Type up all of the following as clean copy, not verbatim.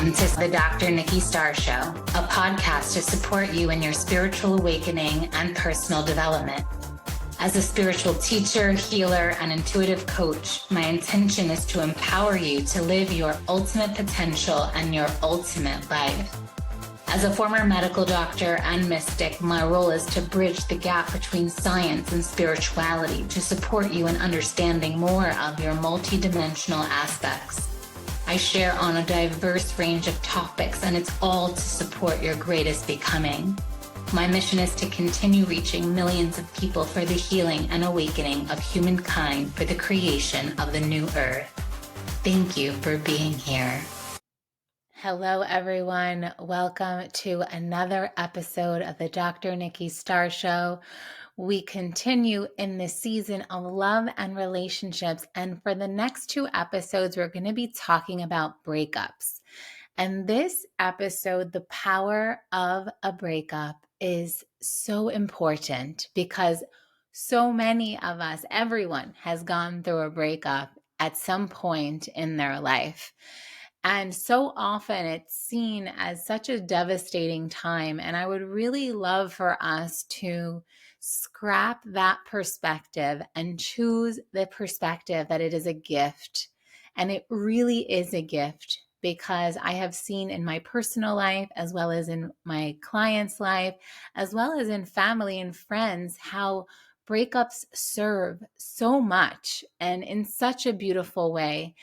Welcome to the Dr. Nikki Starr Show, a podcast to support you in your spiritual awakening and personal development. As a spiritual teacher, healer, and intuitive coach, my intention is to empower you to live your ultimate potential and your ultimate life. As a former medical doctor and mystic, my role is to bridge the gap between science and spirituality to support you in understanding more of your multidimensional aspects. I share on a diverse range of topics, and it's all to support your greatest becoming. My mission is to continue reaching millions of people for the healing and awakening of humankind for the creation of the new earth. Thank you for being here. Hello, everyone. Welcome to another episode of the Dr. Nikki Starr Show. We continue in this season of love and relationships. And for the next two episodes, we're going to be talking about breakups. And this episode, the power of a breakup, is so important because so many of us, everyone has gone through a breakup at some point in their life. And so often it's seen as such a devastating time. And I would really love for us to scrap that perspective and choose the perspective that it is a gift. And it really is a gift, because I have seen in my personal life, as well as in my clients' life, as well as in family and friends, how breakups serve so much and in such a beautiful way.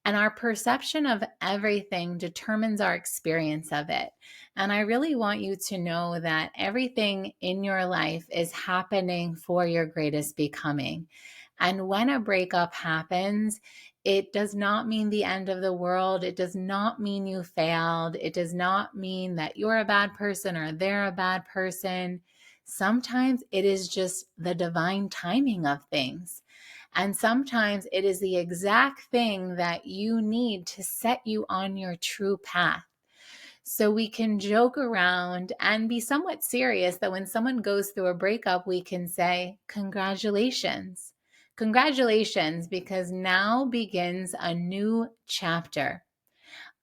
And our perception of everything determines our experience of it. And I really want you to know that everything in your life is happening for your greatest becoming. And when a breakup happens, it does not mean the end of the world. It does not mean you failed. It does not mean that you're a bad person or they're a bad person. Sometimes it is just the divine timing of things. And sometimes it is the exact thing that you need to set you on your true path. So we can joke around and be somewhat serious that when someone goes through a breakup, we can say, congratulations. Congratulations, because now begins a new chapter.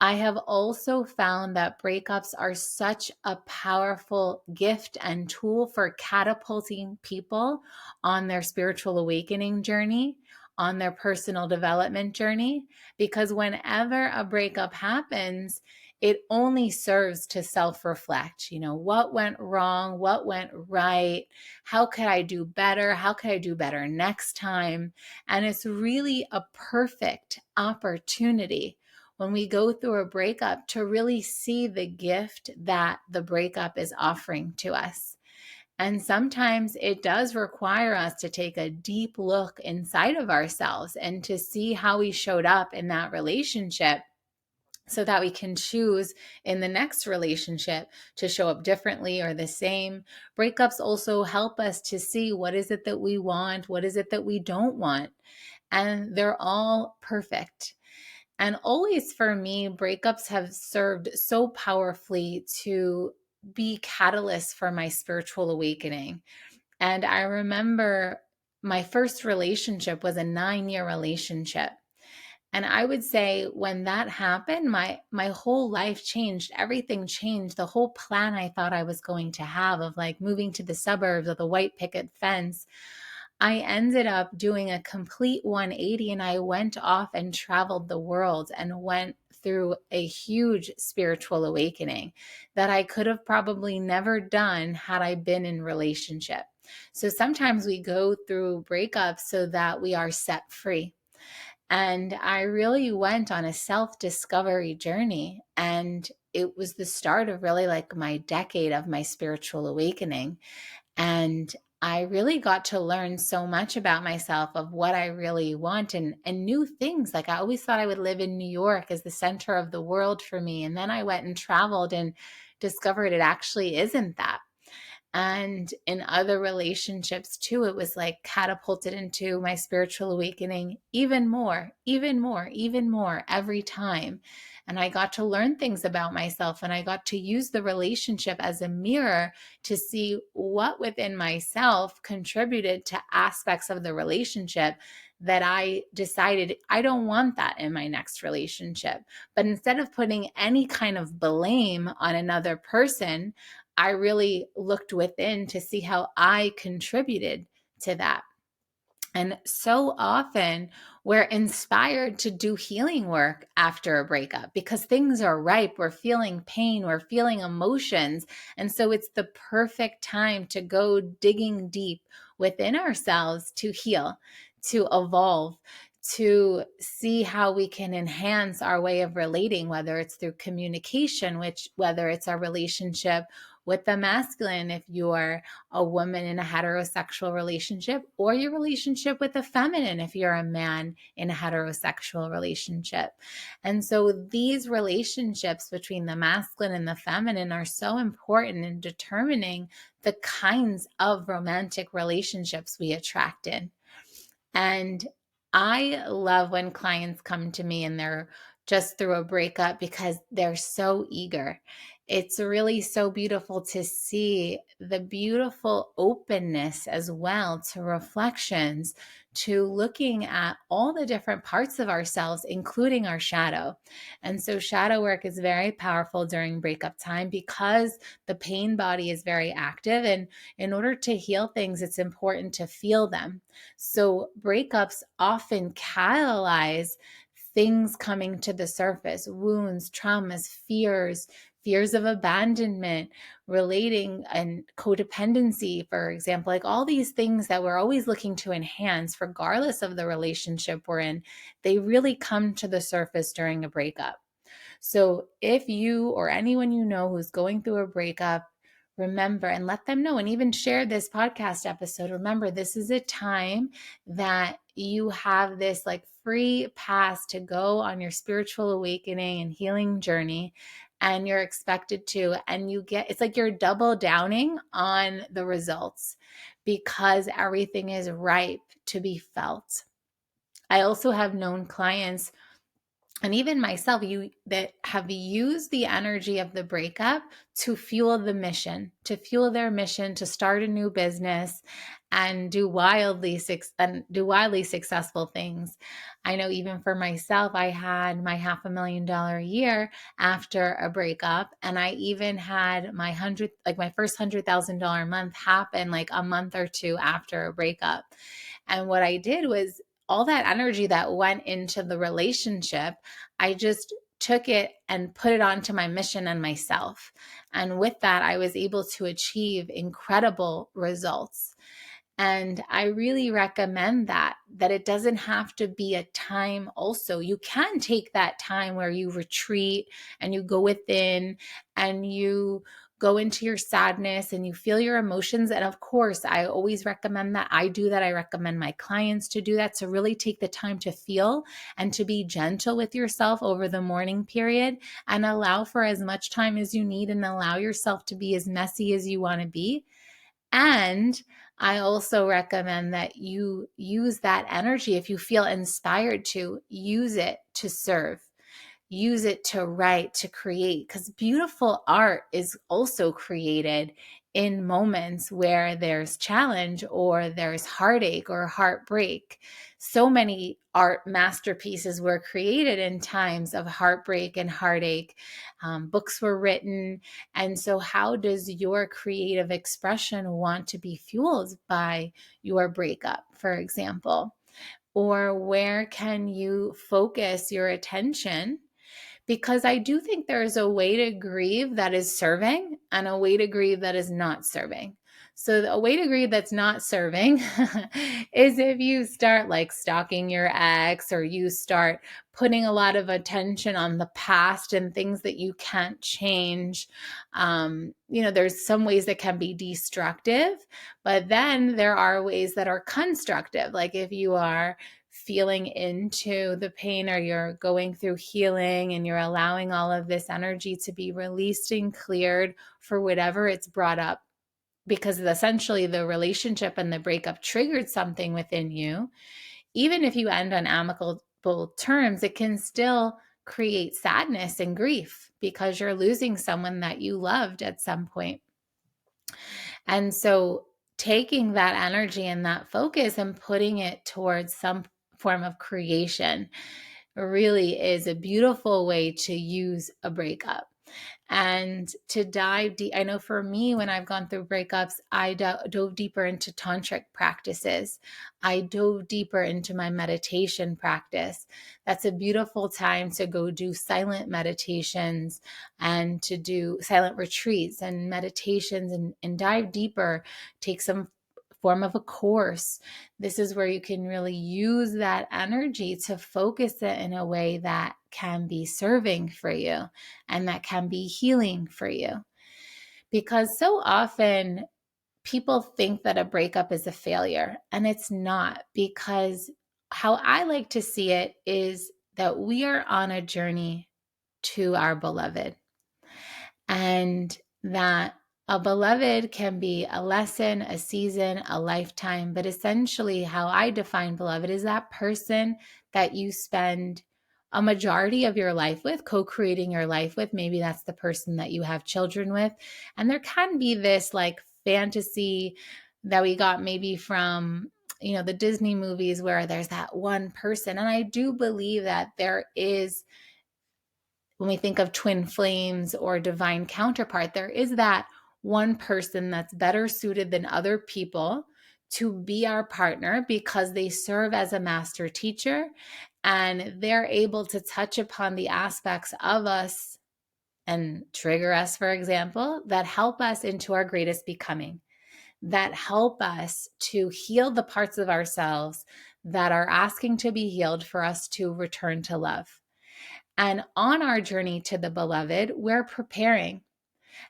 I have also found that breakups are such a powerful gift and tool for catapulting people on their spiritual awakening journey, on their personal development journey, because whenever a breakup happens, it only serves to self-reflect. You know, what went wrong? What went right? How could I do better? How could I do better next time? And it's really a perfect opportunity when we go through a breakup to really see the gift that the breakup is offering to us. And sometimes it does require us to take a deep look inside of ourselves and to see how we showed up in that relationship, so that we can choose in the next relationship to show up differently or the same. Breakups also help us to see what is it that we want, what is it that we don't want. And they're all perfect. And always for me, breakups have served so powerfully to be catalysts for my spiritual awakening. And I remember my first relationship was a 9-year relationship. And I would say when that happened, my whole life changed. Everything changed. The whole plan I thought I was going to have of like moving to the suburbs with a white picket fence, I ended up doing a complete 180, and I went off and traveled the world and went through a huge spiritual awakening that I could have probably never done had I been in relationship. So sometimes we go through breakups so that we are set free. And I really went on a self-discovery journey, and it was the start of really like my decade of my spiritual awakening. And I really got to learn so much about myself, of what I really want, and new things. Like I always thought I would live in New York as the center of the world for me. And then I went and traveled and discovered it actually isn't that. And in other relationships too, it was like catapulted into my spiritual awakening even more every time. And I got to learn things about myself, and I got to use the relationship as a mirror to see what within myself contributed to aspects of the relationship that I decided I don't want that in my next relationship. But instead of putting any kind of blame on another person, I really looked within to see how I contributed to that. And so often we're inspired to do healing work after a breakup because things are ripe. We're feeling pain, we're feeling emotions. And so it's the perfect time to go digging deep within ourselves to heal, to evolve, to see how we can enhance our way of relating, whether it's through communication, whether it's our relationship with the masculine, if you're a woman in a heterosexual relationship, or your relationship with the feminine if you're a man in a heterosexual relationship. And so these relationships between the masculine and the feminine are so important in determining the kinds of romantic relationships we attract in. And I love when clients come to me and they're just through a breakup because they're so eager. It's really so beautiful to see the beautiful openness as well to reflections, to looking at all the different parts of ourselves, including our shadow. And so, shadow work is very powerful during breakup time because the pain body is very active. And in order to heal things, it's important to feel them. So breakups often catalyze things coming to the surface, wounds, traumas, fears of abandonment, relating and codependency, for example, like all these things that we're always looking to enhance, regardless of the relationship we're in, they really come to the surface during a breakup. So if you or anyone you know who's going through a breakup, remember and let them know, and even share this podcast episode. Remember, this is a time that you have this like free pass to go on your spiritual awakening and healing journey. And you're expected to, and it's like you're double downing on the results because everything is ripe to be felt. I also have known clients and even myself, that have used the energy of the breakup to fuel the mission, to fuel their mission to start a new business and do wildly successful things. I know even for myself, I had my $500,000 year after a breakup, and I even had my first $100,000 month happen like a month or two after a breakup. And what I did was all that energy that went into the relationship, I just took it and put it onto my mission and myself. And with that, I was able to achieve incredible results. And I really recommend that it doesn't have to be a time also. You can take that time where you retreat and you go within and you go into your sadness and you feel your emotions. And of course, I always recommend that. I do that. I recommend my clients to do that, to really take the time to feel and to be gentle with yourself over the mourning period and allow for as much time as you need and allow yourself to be as messy as you want to be. And I also recommend that you use that energy, if you feel inspired to, use it to serve. Use it to write, to create, because beautiful art is also created in moments where there's challenge or there's heartache or heartbreak. So many art masterpieces were created in times of heartbreak and heartache. Books were written. And so how does your creative expression want to be fueled by your breakup, for example? Or where can you focus your attention? Because I do think there is a way to grieve that is serving and a way to grieve that is not serving. So a way to grieve that's not serving is if you start like stalking your ex, or you start putting a lot of attention on the past and things that you can't change. There's some ways that can be destructive, but then there are ways that are constructive. Like if you are feeling into the pain, or you're going through healing and you're allowing all of this energy to be released and cleared for whatever it's brought up, because essentially the relationship and the breakup triggered something within you. Even if you end on amicable terms, it can still create sadness and grief because you're losing someone that you loved at some point. And so taking that energy and that focus and putting it towards form of creation really is a beautiful way to use a breakup. And to dive deep, I know for me, when I've gone through breakups, I dove deeper into tantric practices. I dove deeper into my meditation practice. That's a beautiful time to go do silent meditations and to do silent retreats and meditations and dive deeper, take some form of a course. This is where you can really use that energy to focus it in a way that can be serving for you and that can be healing for you. Because so often people think that a breakup is a failure, and it's not, because how I like to see it is that we are on a journey to our beloved, and that a beloved can be a lesson, a season, a lifetime. But essentially, how I define beloved is that person that you spend a majority of your life with, co-creating your life with. Maybe that's the person that you have children with. And there can be this like fantasy that we got maybe from, the Disney movies where there's that one person. And I do believe that there is, when we think of twin flames or divine counterpart, there is that one person that's better suited than other people to be our partner because they serve as a master teacher and they're able to touch upon the aspects of us and trigger us, for example, that help us into our greatest becoming, that help us to heal the parts of ourselves that are asking to be healed for us to return to love. And on our journey to the beloved, we're preparing.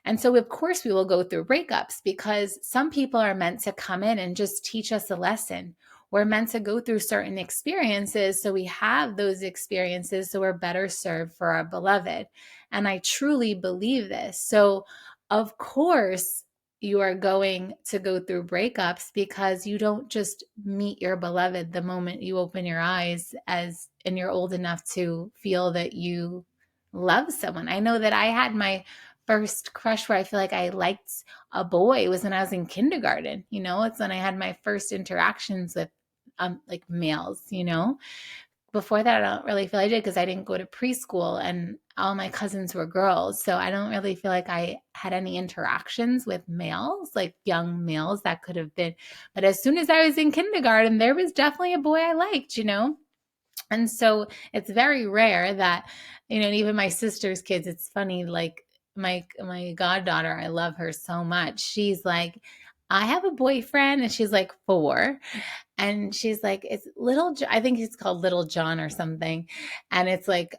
And so, of course, we will go through breakups because some people are meant to come in and just teach us a lesson. We're meant to go through certain experiences so we have those experiences so we're better served for our beloved. And I truly believe this. So, of course, you are going to go through breakups because you don't just meet your beloved the moment you open your eyes and you're old enough to feel that you love someone. I know that I had my first crush where I feel like I liked a boy was when I was in kindergarten. It's when I had my first interactions with like males. Before that, I don't really feel I did because I didn't go to preschool and all my cousins were girls. So I don't really feel like I had any interactions with males, like young males that could have been. But as soon as I was in kindergarten, there was definitely a boy I liked. And so it's very rare that, and even my sister's kids, it's funny, like my goddaughter, I love her so much. She's like, I have a boyfriend, and she's like 4. And she's like, it's I think it's called Little John or something. And it's like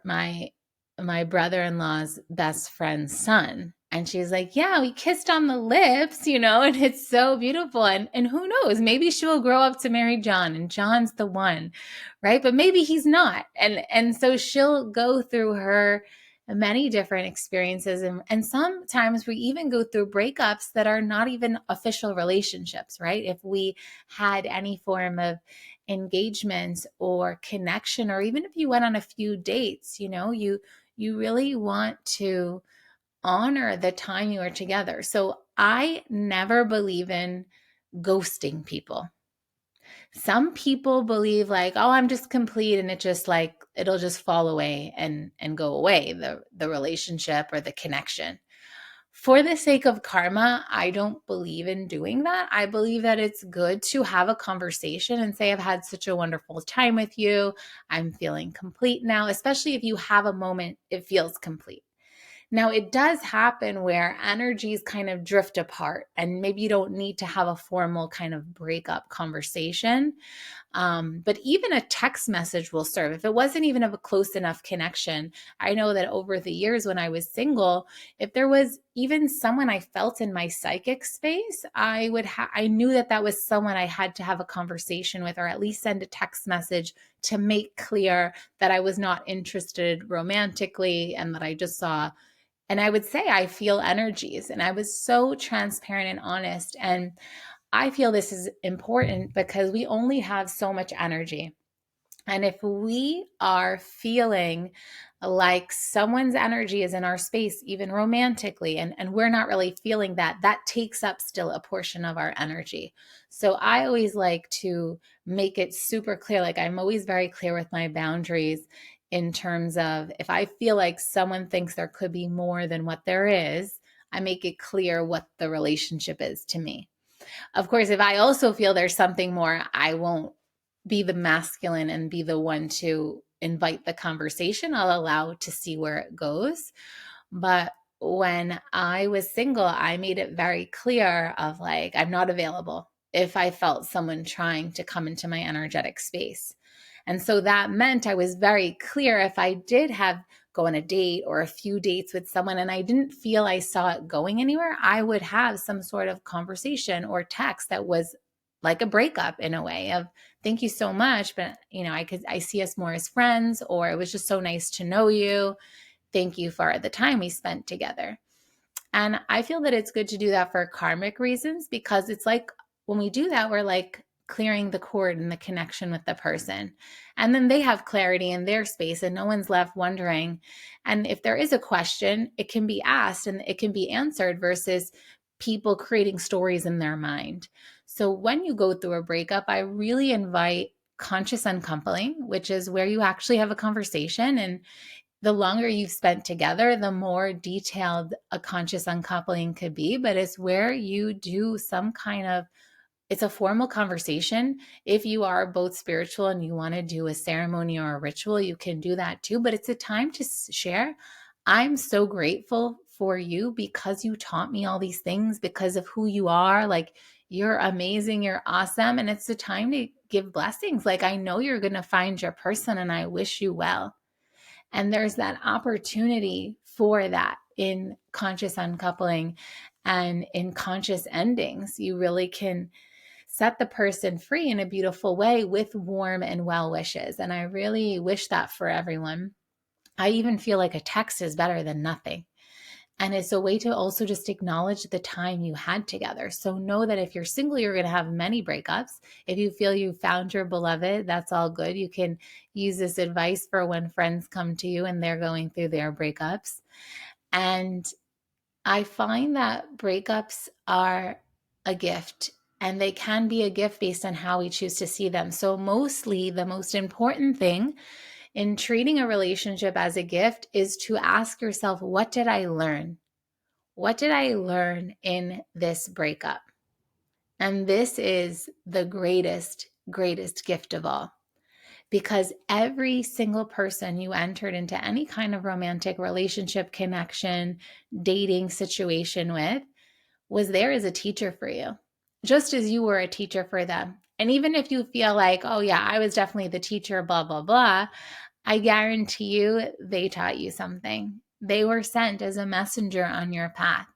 my brother-in-law's best friend's son. And she's like, yeah, we kissed on the lips, and it's so beautiful. And who knows, maybe she will grow up to marry John and John's the one, right? But maybe he's not. And so she'll go through her many different experiences. And sometimes we even go through breakups that are not even official relationships, right? If we had any form of engagement or connection, or even if you went on a few dates, you really want to honor the time you are together. So I never believe in ghosting people. Some people believe like, oh, I'm just complete, and it'll just fall away and go away, the relationship or the connection. For the sake of karma, I don't believe in doing that. I believe that it's good to have a conversation and say, I've had such a wonderful time with you. I'm feeling complete now, especially if you have a moment, it feels complete. Now, it does happen where energies kind of drift apart, and maybe you don't need to have a formal kind of breakup conversation. But even a text message will serve. If it wasn't even of a close enough connection, I know that over the years when I was single, if there was even someone I felt in my psychic space, I knew that was someone I had to have a conversation with, or at least send a text message to make clear that I was not interested romantically and that I just saw. And I would say I feel energies, and I was so transparent and honest. And I feel this is important because we only have so much energy. And if we are feeling like someone's energy is in our space, even romantically, and we're not really feeling that, that takes up still a portion of our energy. So I always like to make it super clear. Like I'm always very clear with my boundaries in terms of if I feel like someone thinks there could be more than what there is, I make it clear what the relationship is to me. Of course, if I also feel there's something more, I won't be the masculine and be the one to invite the conversation. I'll allow to see where it goes. But when I was single, I made it very clear of like, I'm not available if I felt someone trying to come into my energetic space. And so that meant I was very clear if I did have go on a date or a few dates with someone and I didn't feel I saw it going anywhere, I would have some sort of conversation or text that was like a breakup in a way of thank you so much, but I see us more as friends, or it was just so nice to know you. Thank you for the time we spent together. And I feel that it's good to do that for karmic reasons, because it's like when we do that, we're like clearing the cord and the connection with the person. And then they have clarity in their space and no one's left wondering. And if there is a question, it can be asked and it can be answered versus people creating stories in their mind. So when you go through a breakup, I really invite conscious uncoupling, which is where you actually have a conversation, and the longer you've spent together, the more detailed a conscious uncoupling could be. But it's where you do some kind of, it's a formal conversation. If you are both spiritual and you want to do a ceremony or a ritual, you can do that too. But it's a time to share. I'm so grateful for you because you taught me all these things because of who you are. Like, you're amazing. You're awesome. And it's a time to give blessings. Like, I know you're going to find your person and I wish you well. And there's that opportunity for that in conscious uncoupling and in conscious endings. You really can set the person free in a beautiful way with warm and well wishes. And I really wish that for everyone. I even feel like a text is better than nothing. And it's a way to also just acknowledge the time you had together. So know that if you're single, you're going to have many breakups. If you feel you found your beloved, that's all good. You can use this advice for when friends come to you and they're going through their breakups. And I find that breakups are a gift, and they can be a gift based on how we choose to see them. So mostly the most important thing in treating a relationship as a gift is to ask yourself, what did I learn? What did I learn in this breakup? And this is the greatest, greatest gift of all, because every single person you entered into any kind of romantic relationship, connection, dating situation with was there as a teacher for you, just as you were a teacher for them. And even if you feel like, oh yeah, I was definitely the teacher, blah, blah, blah, I guarantee you they taught you something. They were sent as a messenger on your path.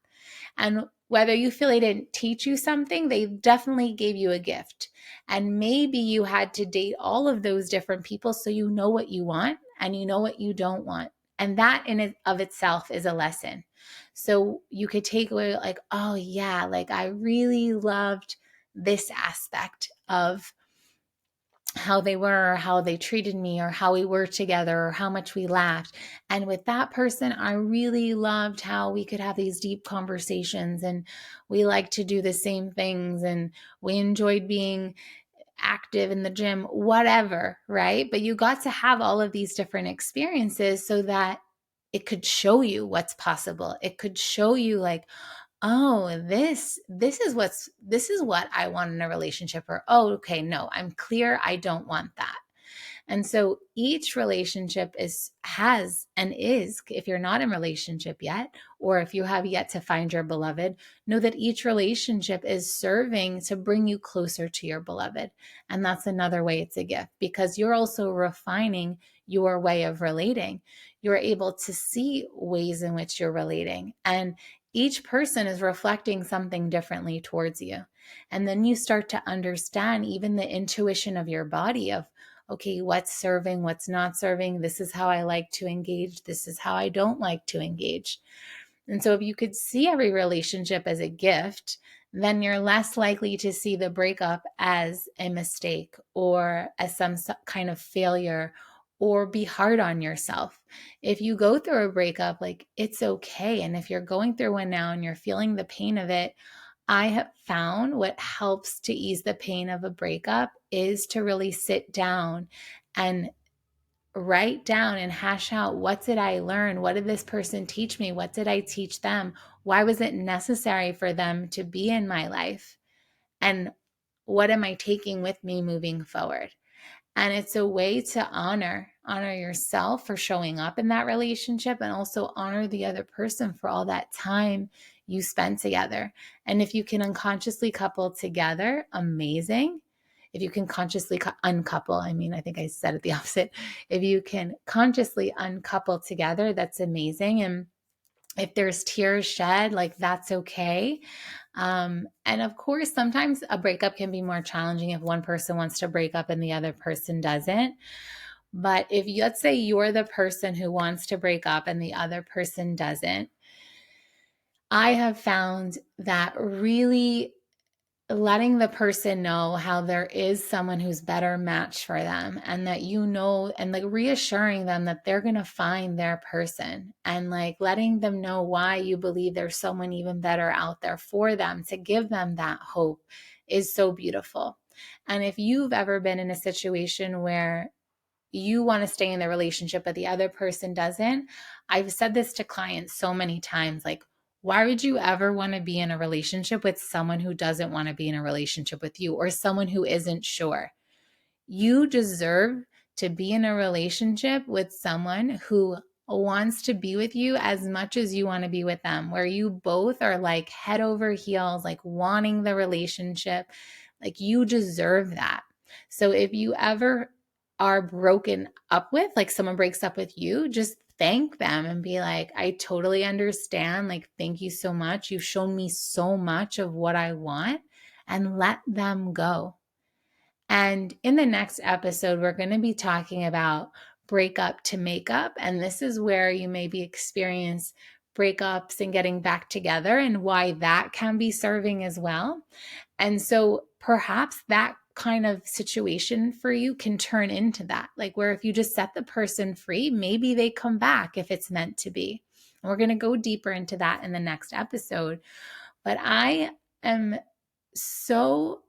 And whether you feel they didn't teach you something, they definitely gave you a gift. And maybe you had to date all of those different people so you know what you want and you know what you don't want. And that in and of itself is a lesson. So you could take away like, oh yeah, like I really loved this aspect of how they were, or how they treated me, or how we were together, or how much we laughed. And with that person, I really loved how we could have these deep conversations and we liked to do the same things and we enjoyed being active in the gym, whatever, right? But you got to have all of these different experiences so that it could show you what's possible. It could show you like, oh, this is what I want in a relationship, or oh, okay, no, I'm clear, I don't want that. And so each relationship has and is, if you're not in relationship yet, or if you have yet to find your beloved, know that each relationship is serving to bring you closer to your beloved. And that's another way it's a gift, because you're also refining your way of relating. You're able to see ways in which you're relating, and each person is reflecting something differently towards you. And then you start to understand even the intuition of your body of, okay, what's serving, what's not serving. This is how I like to engage. This is how I don't like to engage. And so if you could see every relationship as a gift, then you're less likely to see the breakup as a mistake or as some kind of failure or be hard on yourself. If you go through a breakup, like, it's okay. And if you're going through one now and you're feeling the pain of it, I have found what helps to ease the pain of a breakup is to really sit down and write down and hash out, what did I learn? What did this person teach me? What did I teach them? Why was it necessary for them to be in my life? And what am I taking with me moving forward? And it's a way to honor yourself for showing up in that relationship, and also honor the other person for all that time you spent together. And if you can unconsciously couple together, amazing. If you can consciously uncouple, I think I said it the opposite. If you can consciously uncouple together, that's amazing. And if there's tears shed, like, that's okay. And of course, sometimes a breakup can be more challenging if one person wants to break up and the other person doesn't. But if let's say you're the person who wants to break up and the other person doesn't, I have found that really letting the person know how there is someone who's better matched for them, and that, and like reassuring them that they're going to find their person, and like letting them know why you believe there's someone even better out there for them, to give them that hope, is so beautiful. And if you've ever been in a situation where you want to stay in the relationship but the other person doesn't, I've said this to clients so many times, like, why would you ever want to be in a relationship with someone who doesn't want to be in a relationship with you, or someone who isn't sure? You deserve to be in a relationship with someone who wants to be with you as much as you want to be with them, where you both are like head over heels, like wanting the relationship. Like, you deserve that. So if you ever are broken up with, like someone breaks up with you, just thank them and be like, I totally understand. Like, thank you so much. You've shown me so much of what I want, and let them go. And in the next episode, we're going to be talking about breakup to makeup. And this is where you maybe experience breakups and getting back together, and why that can be serving as well. And so perhaps that kind of situation for you can turn into that, like where if you just set the person free, maybe they come back if it's meant to be. And we're going to go deeper into that in the next episode. But I am so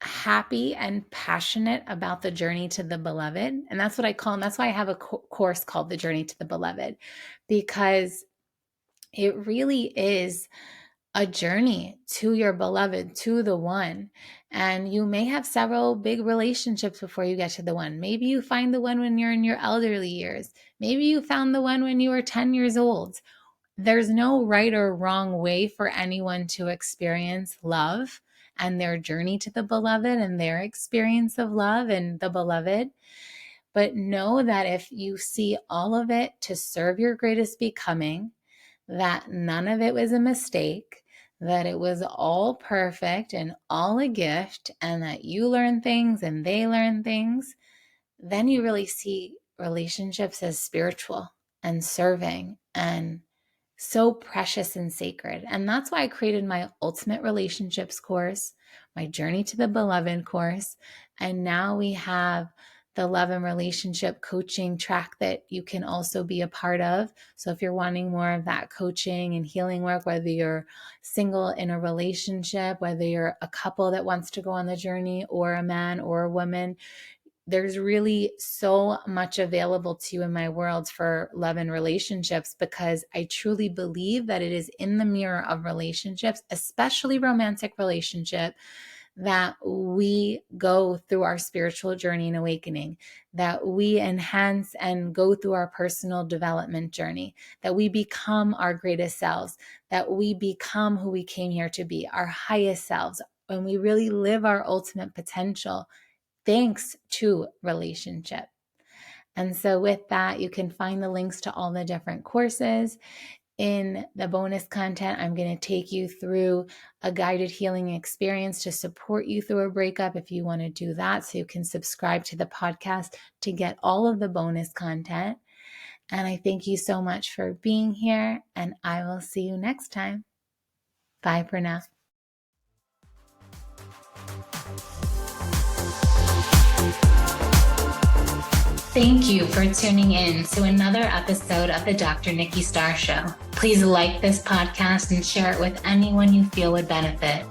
happy and passionate about the journey to the beloved. And that's what I call, and that's why I have a course called The Journey to the Beloved, because it really is a journey to your beloved, to the one. And you may have several big relationships before you get to the one. Maybe you find the one when you're in your elderly years. Maybe you found the one when you were 10 years old. There's no right or wrong way for anyone to experience love and their journey to the beloved and their experience of love and the beloved. But know that if you see all of it to serve your greatest becoming, that none of it was a mistake, that it was all perfect and all a gift, and that you learn things and they learn things, then you really see relationships as spiritual and serving and so precious and sacred. And that's why I created my Ultimate Relationships course, my Journey to the Beloved course. And now we have the Love and Relationship coaching track that you can also be a part of. So if you're wanting more of that coaching and healing work, whether you're single in a relationship, whether you're a couple that wants to go on the journey, or a man or a woman, there's really so much available to you in my world for love and relationships, because I truly believe that it is in the mirror of relationships, especially romantic relationship, that we go through our spiritual journey and awakening, that we enhance and go through our personal development journey, that we become our greatest selves, that we become who we came here to be, our highest selves, when we really live our ultimate potential, thanks to relationship. And so with that, you can find the links to all the different courses. In the bonus content, I'm going to take you through a guided healing experience to support you through a breakup if you want to do that. So you can subscribe to the podcast to get all of the bonus content. And I thank you so much for being here, and I will see you next time. Bye for now. Thank you for tuning in to another episode of the Dr. Nikki Starr Show. Please like this podcast and share it with anyone you feel would benefit.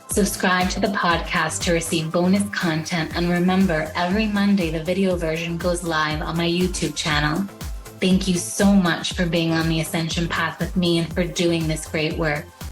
Subscribe to the podcast to receive bonus content, and remember, every Monday the video version goes live on my YouTube channel. Thank you so much for being on the ascension path with me and for doing this great work.